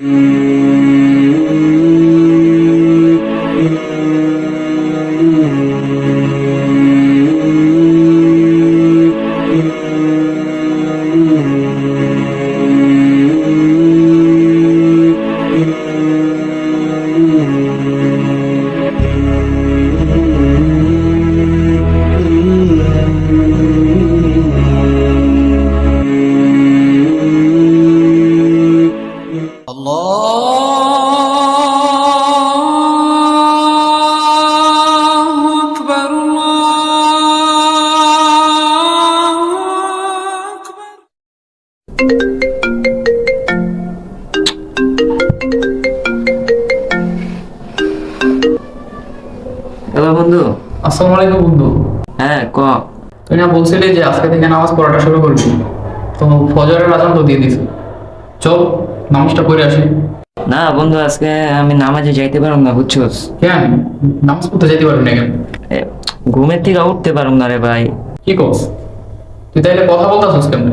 Hello বন্ধু। আসসালামু আলাইকুম বন্ধু। হ্যাঁ ক। তুই না বলছিলি যে আজকে থেকে নামাজ পড়াটা শুরু করবি, তো ফজরের আজান তো দিয়ে দিস, চল নামাজটা পড়ে আসি। না বন্ধু, আজকে আমি নামাজে যাইতে পারব না, বুঝছোস? কেন নামাজ পড়তে যেতে পারবি না কেন? এ, ঘুমের থেকে উঠতে পারব না রে ভাই। কি করছ তুই? তাইলে কথা বলতেছিস কেন?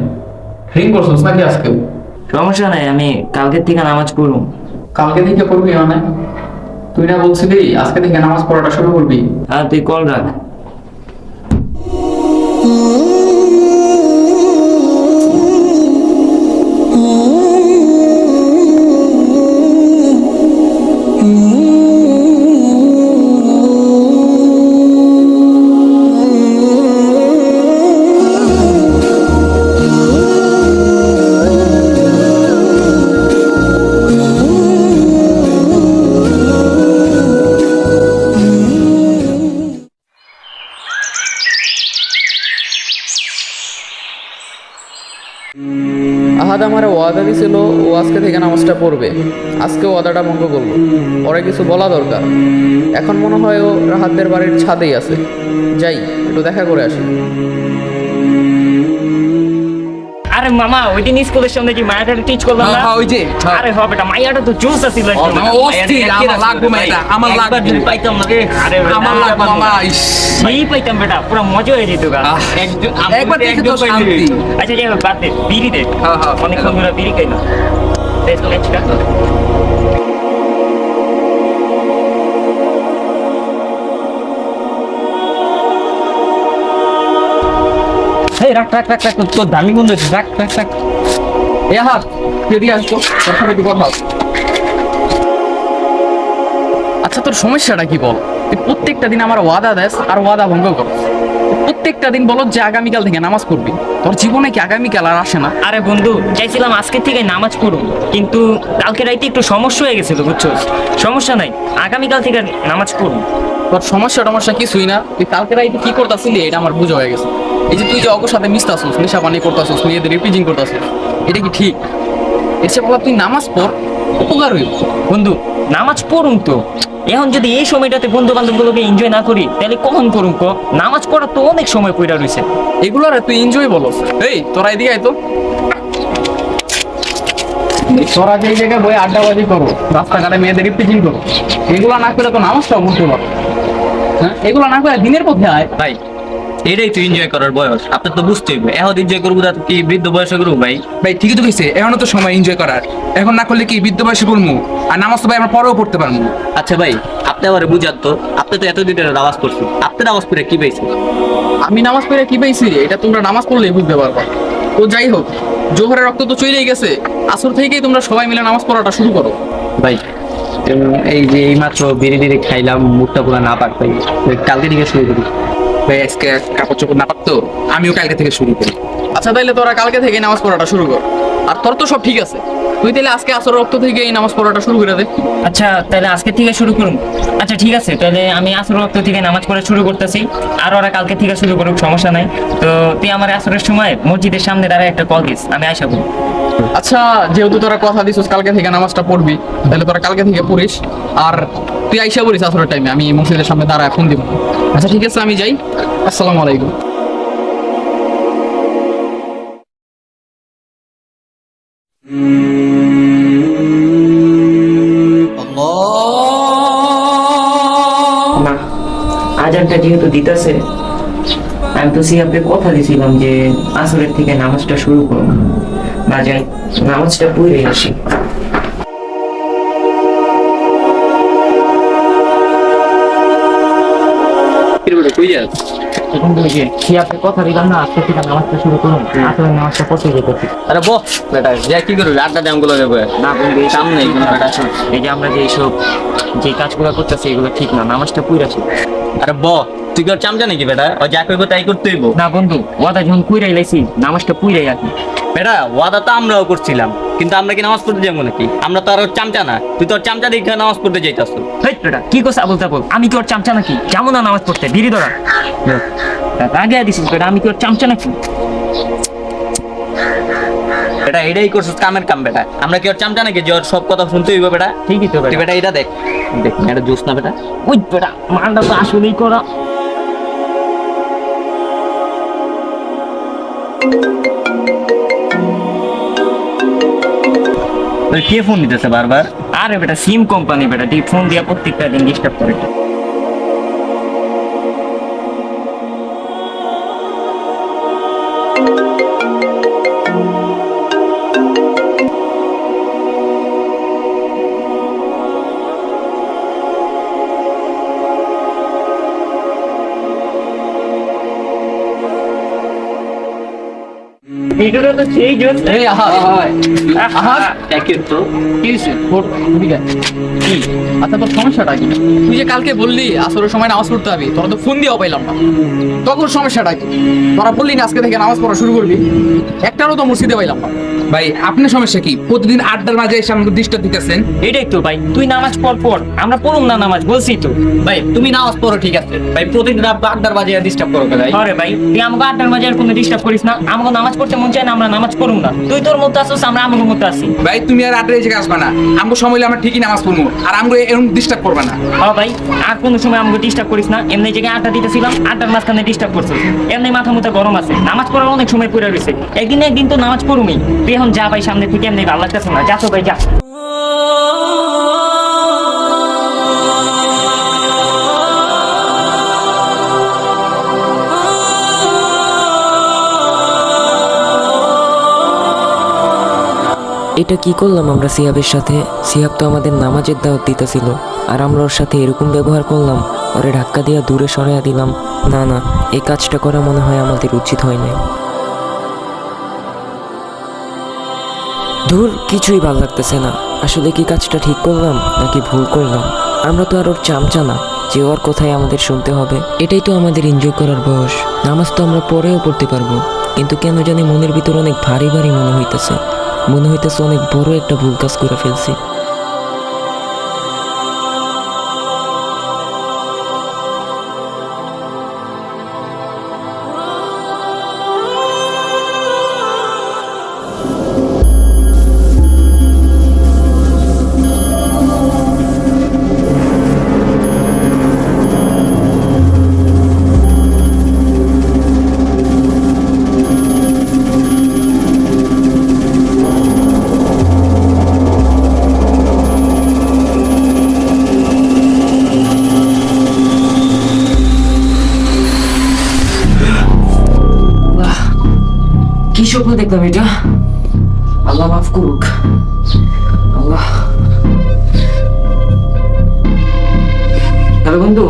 ড্রিঙ্ক করছিস নাকি আজকেও? সমস্যা নাই, আমি কালকের থেকে নামাজ পড়ব। কালকে থেকে করবি মানে? তুই না বলছিলি আজকে থেকে নামাজ পড়াটা শুরু করবি? হ্যাঁ, তুই কল রাখ। আহাদ আমার ওয়াদা দিছিল ও আজকে থেকে নামাজটা পড়বে, আজকে ওয়াদাটা ভঙ্গ করলো। ওরে কিছু বলা দরকার। এখন মনে হয় ও রাহাতদের বাড়ির ছাদেই আছে, যাই একটু দেখা করে আসি। আরে মামা, ওই দিন স্কুলের সামনে যে মায়াটা টিচ করলাম না? ওই যে আরে হবে এটা, মায়াটা তো জোস আছিল একদম। আমার লাগবে মাইটা, আমার লাগবে। একবার যদি পাইতাম না রে, আরে আমার লাগবে মামা। সেই পাইতাম বেটা, পুরো মজা হয়ে যেত গা। একবার দেখে তো শান্তি। আচ্ছা যাই হোক, বাদ দে, বিড়ি দে। হ্যাঁ, অনেকক্ষণ ধরে বিড়ি খাই না। দে তো একটা। এই রাখ রাখ রাখ রাখ, তোর দামি বন্ধু রাখ রাখ রাখ। এ হাত এদিকে আসতো, তোর সাথে একটু কথা আছে। আচ্ছা তোর সমস্যাটা কি বল? তুই প্রত্যেকটা দিন আমার ওয়াদা দেস আর ওয়াদা ভঙ্গ কর। প্রত্যেকটা দিন বলো যে আগামীকাল থেকে নামাজ পড়বি, তোর জীবনে কি আগামীকাল আর আসে না? আরে বন্ধু, চাইছিলাম আজকে থেকে নামাজ পড়ুন, কিন্তু কালকে রাইতে একটু সমস্যা হয়ে গেছিল, বুঝছো? সমস্যা নাই, আগামীকাল থেকে নামাজ পড়ুন। তোর সমস্যা কিছুই না। তুই কালকে রাইতে কি করতেছিলি এটা আমার বুঝা হয়ে গেছে। এই যে তুই যে অগর সাথে মিশতাছিস, নেশা পানি করতেছিস, মেয়েদের রিপিজিং করতেছিস, এটা কি ঠিক? এসে বলা তুই নামাজ পড়, উপকার হইব। বন্ধু নামাজ পড়ুন তো, এখন যদি এই সময়টাতে বন্ধু বান্ধবগুলোকে এনজয় না করি তাহলে কখন পড়ুন কো? নামাজ পড়ার তো অনেক সময় পড়া রয়েছে। এগুলোর তুই এনজয় বলস? এই তোরা এদিকে আয় তো। তোরা যে জায়গায় বই আড্ডাবাজি করো, রাস্তাঘাটে মেয়েদের রিপিজিং করো, এগুলো না করে তো নামাজটাও পড়তে পারো। হ্যাঁ, এগুলো না করে দিনের পথে আয়। ভাই এটাই তো এনজয় করার বয়স, আপনার তো বুঝতেই হবে। এখন এনজয় করবো না তো কি বৃদ্ধ বয়সে করবো? ভাই ভাই ঠিকই তো কইছে, এখনো তো সময় এনজয় করার। এখন না করলে কি বৃদ্ধ বয়সে করবো? আর নামাজ তো ভাই আমরা পরেও পড়তে পারবো। আচ্ছা ভাই, আপনি আমার বুঝান তো, আপনি তো এতদিন ধরে নামাজ পড়ছেন, আপনি নামাজ পড়ে কি পেয়েছেন? আমি নামাজ পড়ে কি পাইছি এটা তোমরা নামাজ পড়লেই বুঝতে পারবা। তো যাই হোক, জোহরের রক্ত তো চলেই গেছে, আসর থেকেই তোমরা সবাই মিলে নামাজ পড়াটা শুরু করো। ভাই এই যে এইমাত্র বিড়ি বিড়ি খাইলাম, মুখটা পুরো না পাক ভাই, কালকে থেকে শুরু করি। ভাই আজকে কাপড় চোপড় না পারতো, আমিও কালকে থেকে শুরু করি। আচ্ছা তাইলে তোরা কালকে থেকে নামাজ পড়াটা শুরু কর। আর তোর তো সব ঠিক আছে, তুই তাহলে আজকে আসর রক্ত থেকে এই নামাজ পড়াটা শুরু করে দে। আচ্ছা তাহলে আজকে থেকে শুরু করুন। আচ্ছা ঠিক আছে, তাহলে আমি আসর ওয়াক্ত থেকে নামাজ পড়া শুরু করতেছি, আর ওরা কালকে থেকে শুরু করুক, সমস্যা নাই। তো তুই আমার আসরের সময় মসজিদের সামনে দাঁড়ায় একটা কল দিস, আমি আশা করি। আচ্ছা যেহেতু তোরা কথা দিছিস কালকে থেকে নামাজটা পড়বি, তাহলে তোরা কালকে থেকে পড়িস। আর তুই আইসা পড়িস আসরের টাইমে, আমি মসজিদের সামনে দাঁড়ায় ফোন দিব। আচ্ছা ঠিক আছে, আমি যাই। আসসালামু আলাইকুম। না, আজানটা যেহেতু দিতেছে, আমি তো সিয়াপকে কথা দিয়েছিলাম যে আসরের থেকে নামাজটা শুরু করব। না যাই, নামাজটা পড়ে আসি। কই যাস? বন্ধু ওই যে সিয়াবের কথা দিলাম না, আজকে থেকে নামাজটা শুরু করুন, আসলে নামাজটা পড়তে যেতেছি। আরে বহ বেটা, যা কি করবি আড্ডা দাম গুলো দেবো না বন্ধু এই সামনে বেটা। এই যে আমরা যে এইসব যে কাজগুলো করতেছি এগুলো ঠিক না, নামাজটা পুইরাছি। আরে বহ, তুই কি ওর চামচা নাকি বেটা? ও যা করবো তাই করতে হইব। না বন্ধু ওয়াদা যখন পুইরাই লাইছি নামাজটা পুইরাই রাখি। বেটা ওয়াদা তো আমরাও করছিলাম, কিন্তু আমরা কি নামাজ পড়তে যাবো নাকি? আমরা তো আর ওর চামচা না, তুই তো ওর চামচা দেখে নামাজ পড়তে যাইতাস। হেই বেটা কি করছ আবুল তাবুল, আমি কি ওর চামচা নাকি? যেমন না নামাজ পড়তে বিড়ি ধরা রাগে দিছিস বেটা, আমি কি ওর চামচা নাকি? বেটা এটাই করছিস কামের কাম বেটা, আমরা কি ওর চামচা নাকি যে ওর সব কথা শুনতে হইব বেটা? ঠিকই তো তুই বেটা। বেটা এটা দেখ, দেখ এটা জোস না বেটা? ওই বেটা মালটা তো আসলেই করা। তোর কে ফোন দিতেছে বারবার? আরে বেটা সিম কোম্পানি বেটা, তুই ফোন দিয়া প্রত্যেকটা দিন ডিস্টার্ব করে। ভিডিওটা তো সেই জোস। এই আহা আহা একই তো। কি হয়েছে? কি? আচ্ছা তোর সমস্যাটা কি? তুই যে কালকে বললি আসরের সময় নামাজ পড়তে হবে, তোরা তো ফোন দিয়েও পাইলাম না। তখন সমস্যাটা কি? তোরা বললি না আজকে থেকে নামাজ পড়া শুরু করবি, একটারও তো মসজিদে পাইলাম না। ভাই আপনার সমস্যা কি? প্রতিদিন আড্ডার মাঝে এসে আমাকে ডিস্টার্ব দিতেছেন। এটাই তো ভাই, তুই নামাজ পড়, আমরা পড়ুম না নামাজ, বলছি তো। ভাই তুমি নামাজ পড়ো ঠিক আছে, ভাই প্রতিদিন আড্ডার বাজে ডিস্টার্ব করো ভাই। আরে ভাই তুই আমাকে আড্ডার মাঝে আর কোনো ডিস্টার্ব করিস না, আমাকে নামাজ পড়তে মন চায় না, আমরা নামাজ পড়ুম না। তুই তোর মতো আসছিস, আমরা আমাকে মতো আছি। ভাই তুমি আর আড্ডা এসে আসবা না, আমগো সময় হলে আমরা ঠিকই নামাজ পড়বো, আর আমগো এরকম ডিস্টার্ব করবা না। হ্যাঁ ভাই, আর কোনো সময় আমাকে ডিস্টার্ব করিস না। এমনি জায়গায় আড্ডা দিতেছিলাম, আড্ডার মাঝখানে ডিস্টার্ব করছিস। এমনি মাথা মুথা গরম আছে, নামাজ পড়ার অনেক সময় পড়ে রয়েছে, একদিন তো নামাজ পড়ুমি। তুই এখন যা ভাই, সামনে থেকে এমনি ভালো লাগতেছে না, যা তো ভাই যা। এটা কি করলাম আমরা সিয়াবের সাথে? সিয়াব তো আমাদের নামাজের দাওয়াত দিতেছিল, আর আমরা ওর সাথে এরকম ব্যবহার করলাম, ওরে ধাক্কা দিয়া দূরে সরাইয়া দিলাম। না না, এই কাজটা করা মনে হয় আমাদের উচিত হয় নাই। ধুর, কিছুই ভাল লাগতেছে না। আসলে কি কাজটা ঠিক করলাম নাকি ভুল করলাম? আমরা তো আর ওর চামচা না যে ওর কথাই আমাদের শুনতে হবে। এটাই তো আমাদের এনজয় করার বয়স। নামাজ তো আমরা পরেও পড়তে পারবো, কিন্তু কেন জানি মনের ভিতর অনেক ভারী ভারী মনে হইতেছে অনেক বড় একটা ভুল কাজ করে ফেলছি। কি স্বপ্ন দেখলাম এটা? আল্লাহ মাফ করুক। আল্লাহ। হ্যালো বন্ধু,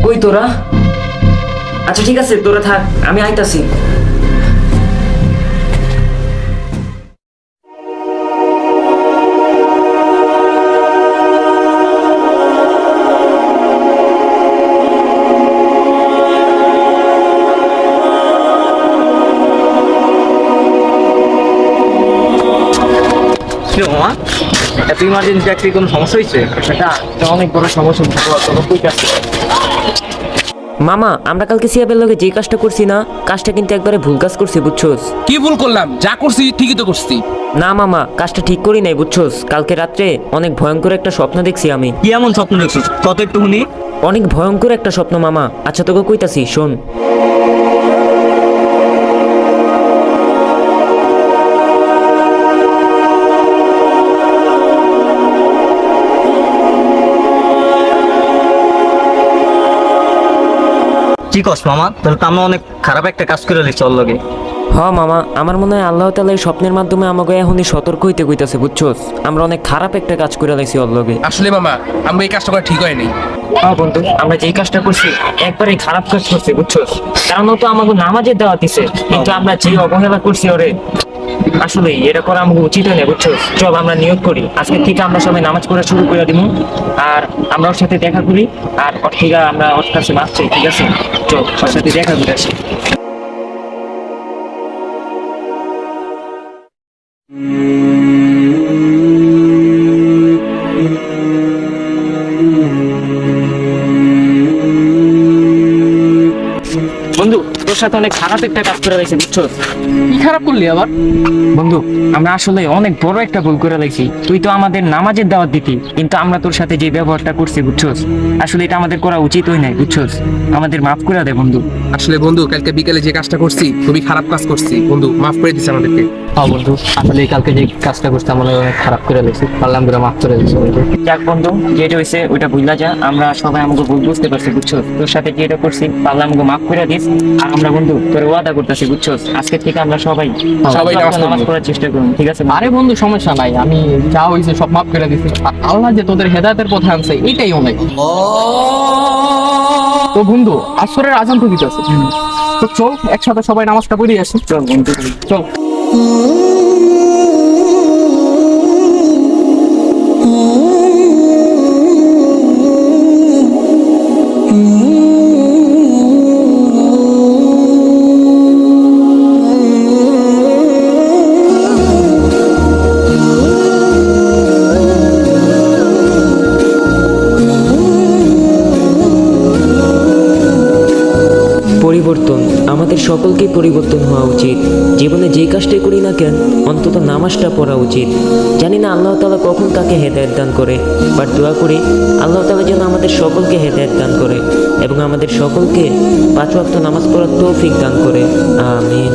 কই তোরা? আচ্ছা ঠিক আছে, তোরা থাক, আমি আইতাছি। কি মামা, এত ইমার্জেন্সি একটা কোনো সমস্যা হয়েছে? সেটা অনেক বড় সমস্যা। মামা, আমরা কালকে সিয়াবের লগে যে কাজটা করছি না, কাজটা কিন্তু একবারে ভুল কাজ করছি, বুঝছোস? কি ভুল করলাম? যা করছি ঠিকই তো করছি। না মামা, কাজটা ঠিক করি নাই, বুঝছোস? কালকে রাত্রে অনেক ভয়ঙ্কর একটা স্বপ্ন দেখছি আমি। কি এমন স্বপ্ন দেখছিস? কত একটু শুনি। অনেক ভয়ঙ্কর একটা স্বপ্ন মামা। আচ্ছা তোকে কইতাছি, শোন। কি কস মামা? তাহলে তো আমরা অনেক খারাপ একটা কাজ করে দিচ্ছি ওর লগে। মামা, আমার মনে হয় আল্লাহ তাআলা এই স্বপ্নের মাধ্যমে আমাকে এখনই সতর্ক হইতে কইতাছে, বুঝছোস? আমরা অনেক খারাপ একটা কাজ করে লাইছি ওর লগে। আসলে মামা আমরা এই কাজটা করা ঠিক হয়নি। হ্যাঁ বন্ধু, আমরা যেই কাজটা করছি একবারে খারাপ কাজ করছি, বুঝছোস? কারণ ও তো আমাকে নামাজের দাওয়াত দিছে, কিন্তু আমরা যে অবহেলা করছি ওরে, আসলে এটা করা আমাকে উচিত হয় না, বুঝছোস? চল আমরা নিয়োগ করি, আজকে থেকে আমরা সবাই নামাজ পড়া শুরু করে দিব, আর আমরা ওর সাথে দেখা করি, আর ওর থেকে আমরা ওর কাছে মাপ চাই, ঠিক আছে? চল ওর সাথে দেখা করে আসি। বন্ধু, তোর সাথে অনেক খারাপ একটা কাজ করে লাইছি, বুঝছোস? কি খারাপ করলি আবার? বন্ধু, আমরা আসলে অনেক বড় একটা ভুল করে লাইছি। তুই তো আমাদের নামাজের দাওয়াত দিতি, কিন্তু আমরা তোর সাথে যে ব্যবহারটা করছি, বুঝছোস? আসলে এটা আমাদের করা উচিত হয় নাই, বুঝছোস? আমাদের মাফ করে দে বন্ধু। আসলে বন্ধু কালকে বিকেলে যে কাজটা করছি খুবই খারাপ কাজ করছি বন্ধু, মাফ করে দিস আমাদেরকে। হ্যাঁ বন্ধু, আসলে কালকে যে কাজটা করতে আমরা অনেক খারাপ করে লেছি, পারলাম করে মাফ করে দিচ্ছি বন্ধু। যাক বন্ধু, যেটা হয়েছে ওইটা ভুলা যা, আমরা সবাই আমাকে ভুল বুঝতে পারছি, বুঝছোস? তোর সাথে যেটা করছি পারলে আমাকে মাফ করে দিস। আর আমরা বন্ধু তোর ওয়াদা করতেছি, বুঝছোস? আজকে থেকে আমরা সবাই সবাই নামাজ পড়ার চেষ্টা করুন, ঠিক আছে? আরে বন্ধু সমস্যা নাই, আমি যা হয়েছে সব মাফ করে দিছি। আর আল্লাহ যে তোদের হেদায়েতের পথে আনছে এটাই অনেক। তো বন্ধু আসরের আজান তো দিতেছে, তো চল একসাথে সবাই নামাজটা পড়ে আসি। চল বন্ধু, চল। পরিবর্তন, আমাদের সকলকেই পরিবর্তন হওয়া উচিত। জীবনে যে কাজটাই করি না কেন, অন্তত নামাজটা পড়া উচিত। জানি না আল্লাহ তাআলা কখন তাকে হেদায়েত দান করে, বাট দোয়া করি আল্লাহ তাআলা যেন আমাদের সকলকে হেদায়েত দান করে এবং আমাদের সকলকে 5 ওয়াক্ত নামাজ পড়ার তৌফিক দান করে। আমিন।